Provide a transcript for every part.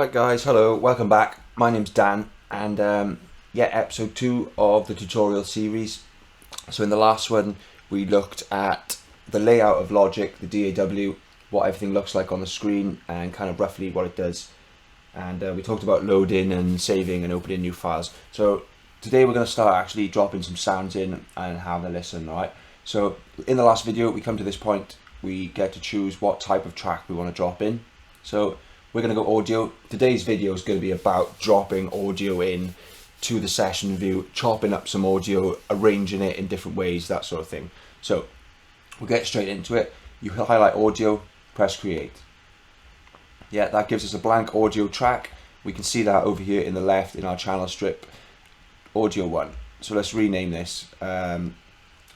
Right guys, hello, welcome back. My name's Dan and yeah, episode 2 of the tutorial series. So in the last one we looked at the layout of Logic, the DAW, what everything looks like on the screen and kind of roughly what it does. And we talked about loading and saving and opening new files. So today we're going to start actually dropping some sounds in and having a listen, alright? So in the last video we come to this point, we get to choose what type of track we want to drop in. So we're going to go audio. Today's video is going to be about dropping audio in to the session view, chopping up some audio, arranging it in different ways, that sort of thing. So we'll get straight into it. You highlight audio, press create. Yeah, that gives us a blank audio track. We can see that over here in the left in our channel strip, audio 1. So let's rename this, I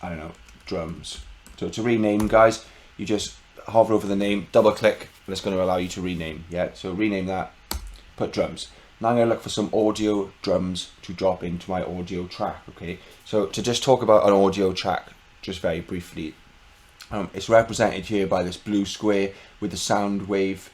don't know, drums. So to rename, guys, you just hover over the name, double click, and it's going to allow you to rename. Yeah, so rename that, put drums. Now I'm going to look for some audio drums to drop into my audio track. Okay, so to just talk about an audio track just very briefly, it's represented here by this blue square with the sound wave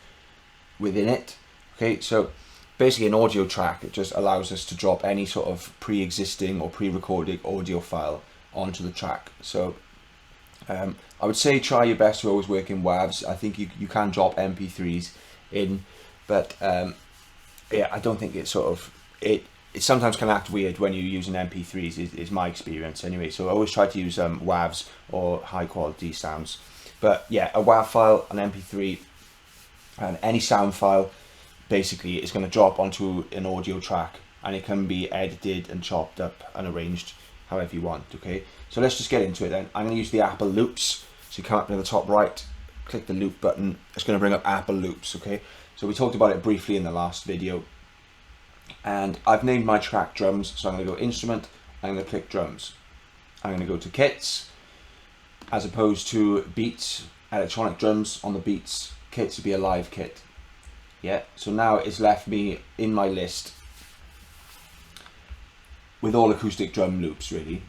within it. Okay, so basically an audio track, it just allows us to drop any sort of pre-existing or pre-recorded audio file onto the track. So I would say try your best to always work in WAVs. I think you can drop MP3s in, but yeah, I don't think it's sort of, it sometimes can act weird when you're using MP3s, is my experience anyway. So I always try to use WAVs or high quality sounds. But yeah, a WAV file, an MP3, and any sound file basically is going to drop onto an audio track, and it can be edited and chopped up and arranged however you want. Okay, so let's just get into it then. I'm going to use the Apple Loops. So you come up to the top right, click the loop button, it's going to bring up Apple Loops. Okay, so we talked about it briefly in the last video, and I've named my track drums. So I'm going to go instrument, I'm going to click drums, I'm going to go to kits as opposed to beats, electronic drums. On the beats, kits would be a live kit. Yeah, so now it's left me in my list with all acoustic drum loops really.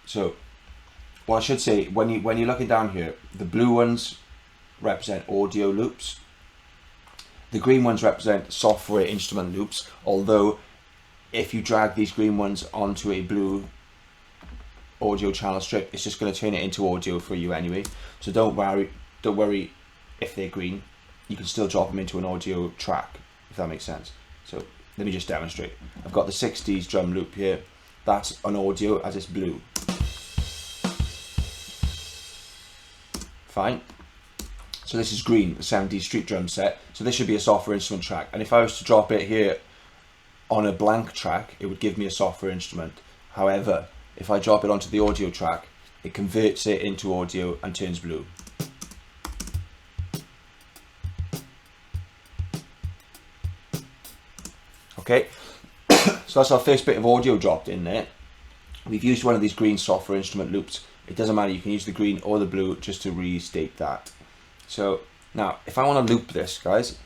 So what I should say, when you're looking down here, the blue ones represent audio loops, the green ones represent software instrument loops, although if you drag these green ones onto a blue audio channel strip, it's just going to turn it into audio for you anyway. So don't worry if they're green, you can still drop them into an audio track, if that makes sense. So let me just demonstrate. I've got the 60s drum loop here, that's an audio as it's blue. Fine. So this is green, the 70s street drum set. So this should be a software instrument track. And if I was to drop it here on a blank track, it would give me a software instrument. However, if I drop it onto the audio track, it converts it into audio and turns blue. Okay, so that's our first bit of audio dropped in there. We've used one of these green software instrument loops. It doesn't matter, you can use the green or the blue just to restate that. So now if I want to loop this, guys,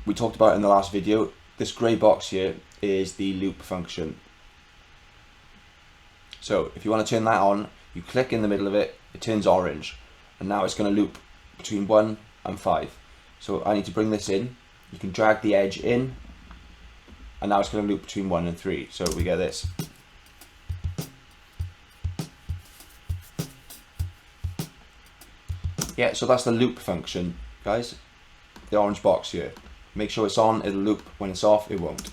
we talked about it in the last video, this grey box here is the loop function. So if you want to turn that on, you click in the middle of it, it turns orange, and now it's going to loop between 1 and 5. So I need to bring this in, you can drag the edge in, and now it's going to loop between 1 and 3. So we get this. Yeah, so that's the loop function, guys. The orange box here. Make sure it's on, it'll loop. When it's off, it won't.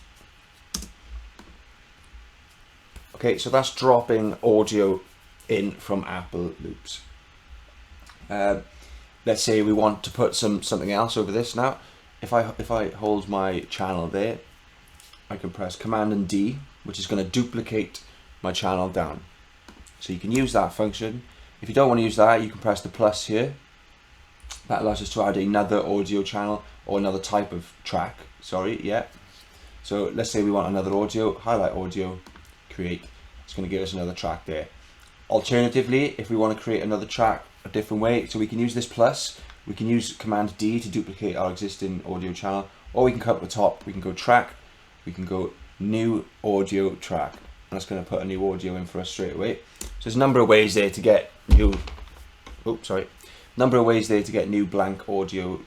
Okay, so that's dropping audio in from Apple Loops. Let's say we want to put something else over this now. If I hold my channel there, I can press Command and D, which is going to duplicate my channel down. So you can use that function. If you don't want to use that, you can press the plus here. That allows us to add another audio channel or another type of track. Sorry, yeah. So let's say we want another audio, highlight audio, create. It's going to give us another track there. Alternatively, if we want to create another track a different way, so we can use this plus, we can use Command D to duplicate our existing audio channel, or we can come up the top, we can go track, we can go new audio track, and that's going to put a new audio in for us straight away. So there's a number of ways there to get new, number of ways there to get new blank audio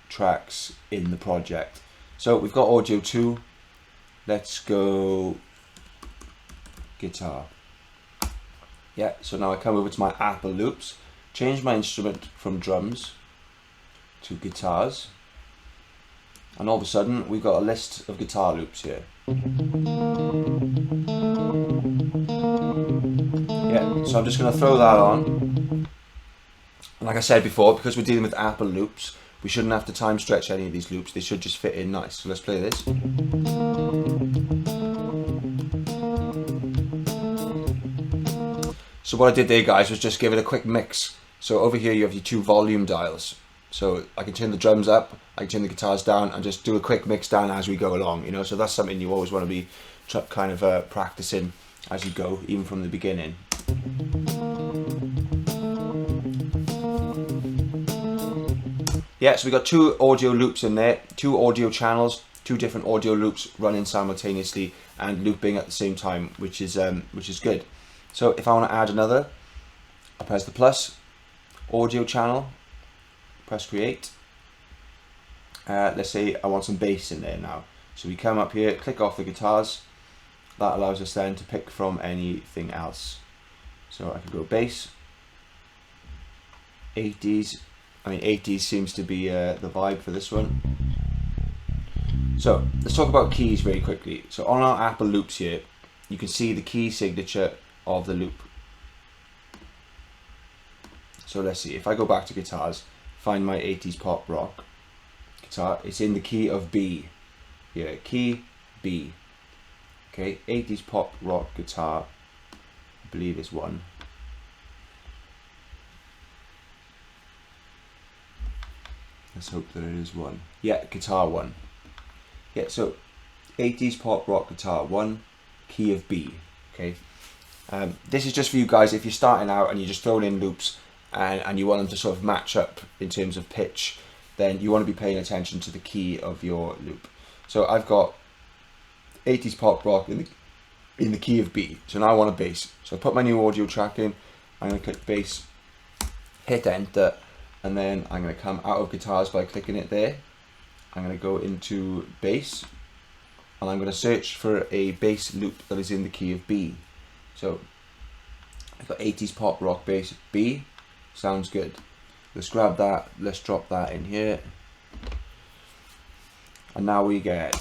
tracks in the project. So we've got audio 2. Let's go guitar. Yeah, so now I come over to my Apple loops, change my instrument from drums to guitars, and all of a sudden we've got a list of guitar loops here. Yeah, so I'm just going to throw that on. And like I said before, because we're dealing with Apple loops, we shouldn't have to time stretch any of these loops. They should just fit in nice. So let's play this. So what I did there, guys, was just give it a quick mix. So over here you have your 2 volume dials. So I can turn the drums up, I can turn the guitars down, and just do a quick mix down as we go along, you know. So that's something you always want to be kind of practicing as you go, even from the beginning. Yeah, so we got 2 audio loops in there, 2 audio channels, 2 different audio loops running simultaneously and looping at the same time, which is good. So if I want to add another, I press the plus, audio channel, press create. Let's say I want some bass in there now. So we come up here, click off the guitars. That allows us then to pick from anything else. So I can go bass, 80s. I mean, 80s seems to be the vibe for this one. So let's talk about keys very quickly. So on our Apple loops here, you can see the key signature of the loop. So let's see, if I go back to guitars, find my 80s pop rock guitar, it's in the key of B. Yeah, key B. Okay, 80s pop rock guitar, I believe is 1. Let's hope that it is 1. Yeah, guitar 1. Yeah, so 80s pop rock guitar 1, key of B. Okay. This is just for you guys if you're starting out and you're just throwing in loops and you want them to sort of match up in terms of pitch, then you want to be paying attention to the key of your loop. So I've got 80s pop rock in the key of B. So now I want a bass. So I put my new audio track in, I'm going to click bass, hit enter, and then I'm going to come out of guitars by clicking it there. I'm going to go into bass, and I'm going to search for a bass loop that is in the key of B. So I've got 80s pop rock bass B, sounds good. Let's grab that, let's drop that in here. And now we get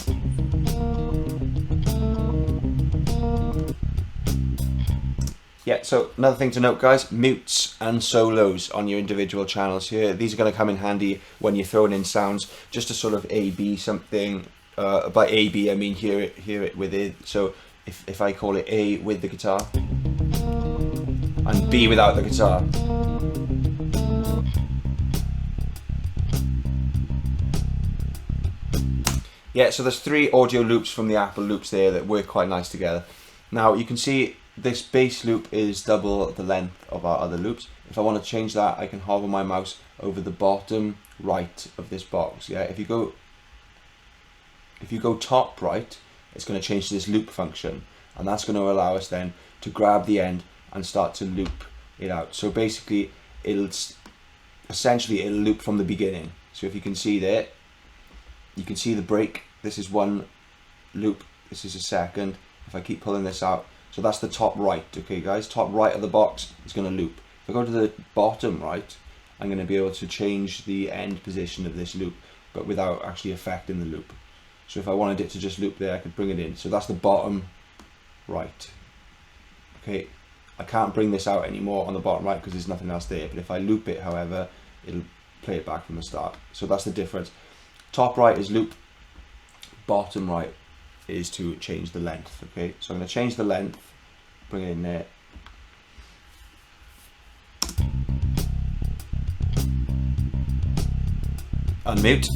yeah, so another thing to note, guys, mutes and solos on your individual channels here. These are going to come in handy when you're throwing in sounds, just to sort of A-B something. By A-B, I mean hear it with it. So if I call it A with the guitar and B without the guitar. Yeah, so there's 3 audio loops from the Apple loops there that work quite nice together. Now you can see this bass loop is double the length of our other loops. If I want to change that, I can hover my mouse over the bottom right of this box. Yeah, if you go top right, it's going to change to this loop function, and that's going to allow us then to grab the end and start to loop it out. So basically it'll loop from the beginning. So if you can see there, you can see the break. This is 1 loop, this is a second. If I keep pulling this out, so that's the top right. Okay guys, top right of the box is going to loop. If I go to the bottom right, I'm going to be able to change the end position of this loop, but without actually affecting the loop. So if I wanted it to just loop there, I could bring it in. So that's the bottom right. Okay, I can't bring this out anymore on the bottom right because there's nothing else there. But if I loop it, however, it'll play it back from the start. So that's the difference. Top right is loop, bottom right is to change the length. Okay, so I'm going to change the length, bring it in there. Unmute.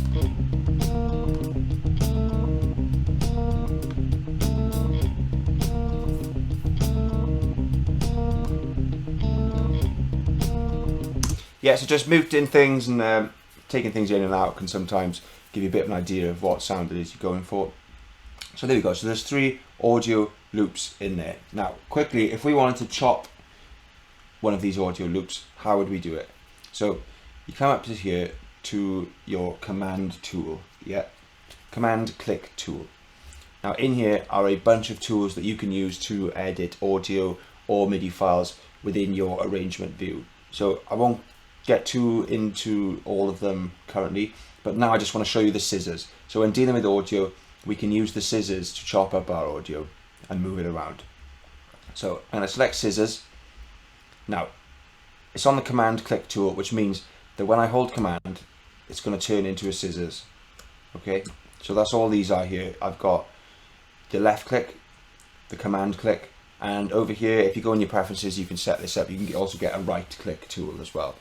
Yeah, so just muting things and taking things in and out can sometimes give you a bit of an idea of what sound it is you're going for. So there we go. So there's 3 audio loops in there. Now, quickly, if we wanted to chop one of these audio loops, how would we do it? So you come up to here to your command tool. Yeah. command click tool. Now in here are a bunch of tools that you can use to edit audio or MIDI files within your arrangement view. So I won't get too into all of them currently, but now I just want to show you the scissors. So when dealing with audio, we can use the scissors to chop up our audio and move it around. So I'm going to select scissors. Now it's on the command click tool, which means that when I hold command, it's going to turn into a scissors. Okay, so that's all these are here. I've got the left click, the command click, and over here, if you go in your preferences, you can set this up. You can also get a right click tool as well.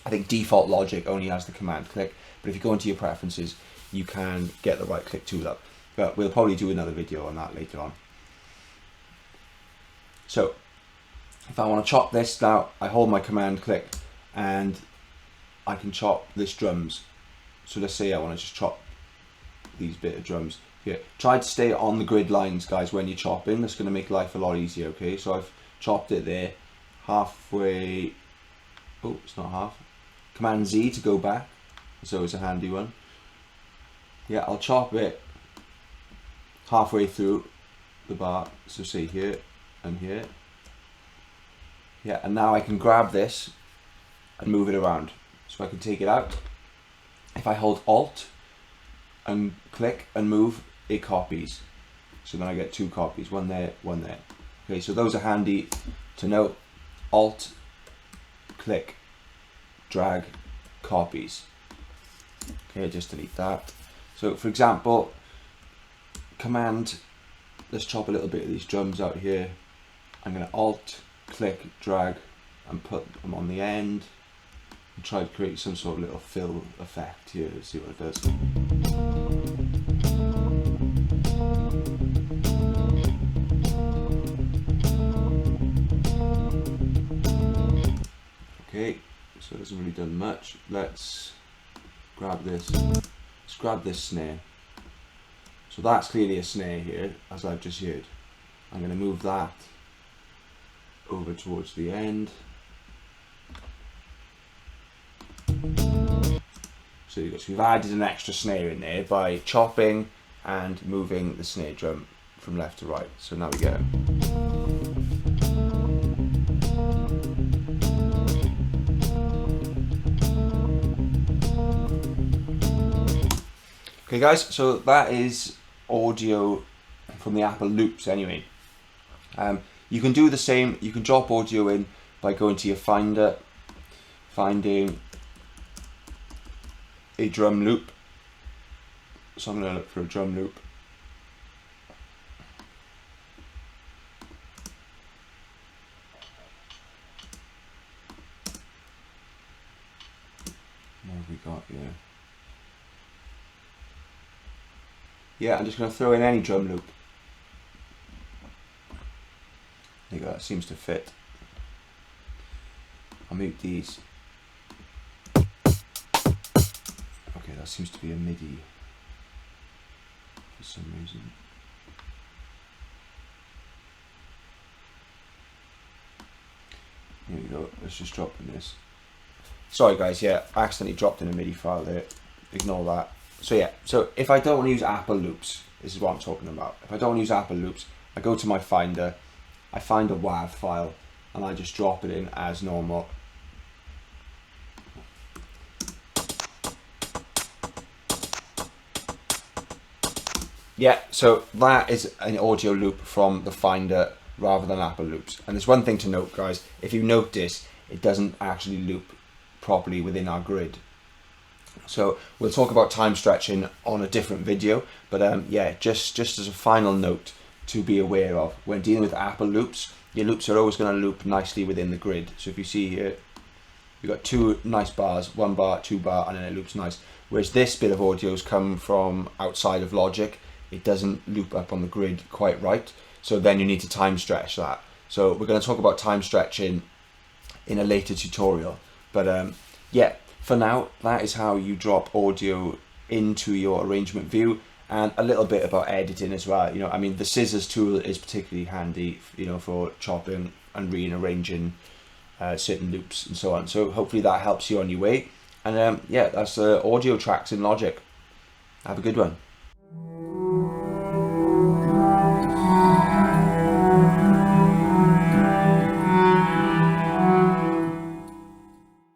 I think default Logic only has the command click, but if you go into your preferences, you can get the right click tool up. But we'll probably do another video on that later on. So if I want to chop this now, I hold my command click and I can chop this drums. So let's say I want to just chop these bit of drums. Yeah, try to stay on the grid lines, guys, when you're chopping. That's going to make life a lot easier, okay? So I've chopped it there, halfway. Oh, it's not half. Command Z to go back. So it's a handy one. Yeah, I'll chop it halfway through the bar. So say here and here. Yeah, and now I can grab this and move it around. So I can take it out. If I hold Alt and click and move, it copies. So then I get two copies, one there, one there. Okay, so those are handy to know. Alt, click, drag, copies. Okay, just delete that. So for example, command, let's chop a little bit of these drums out here. I'm going to Alt, click, drag, and put them on the end. And try to create some sort of little fill effect here. Let's see what it does. Okay, so it hasn't really done much. Let's grab this. Let's grab this snare. So that's clearly a snare here, as I've just heard. I'm going to move that over towards the end. So we've added an extra snare in there by chopping and moving the snare drum from left to right. So now we go. Okay guys, so that is audio from the Apple Loops anyway. You can do the same, you can drop audio in by going to your Finder, finding a drum loop. So I'm going to look for a drum loop. What have we got here? Yeah, I'm just going to throw in any drum loop. There you go, that seems to fit. I'll mute these. Okay, that seems to be a MIDI for some reason. Here we go, let's just drop in this. Sorry guys, yeah, I accidentally dropped in a MIDI file there. Ignore that. So yeah, so if I don't want to use Apple Loops, this is what I'm talking about. If I don't want to use Apple Loops, I go to my Finder, I find a WAV file, and I just drop it in as normal. Yeah, so that is an audio loop from the Finder rather than Apple Loops. And there's one thing to note, guys. If you notice, it doesn't actually loop properly within our grid. So we'll talk about time stretching on a different video, but yeah, just as a final note to be aware of, when dealing with Apple Loops, your loops are always going to loop nicely within the grid. So if you see here, you've got two nice bars, 1 bar, 2 bar, and then it loops nice. Whereas this bit of audio's come from outside of Logic, it doesn't loop up on the grid quite right. So then you need to time stretch that. So we're going to talk about time stretching in a later tutorial. But yeah, for now, that is how you drop audio into your arrangement view, and a little bit about editing as well. You know, I mean, the scissors tool is particularly handy, you know, for chopping and rearranging certain loops and so on. So hopefully that helps you on your way. And yeah, that's audio tracks in Logic. Have a good one.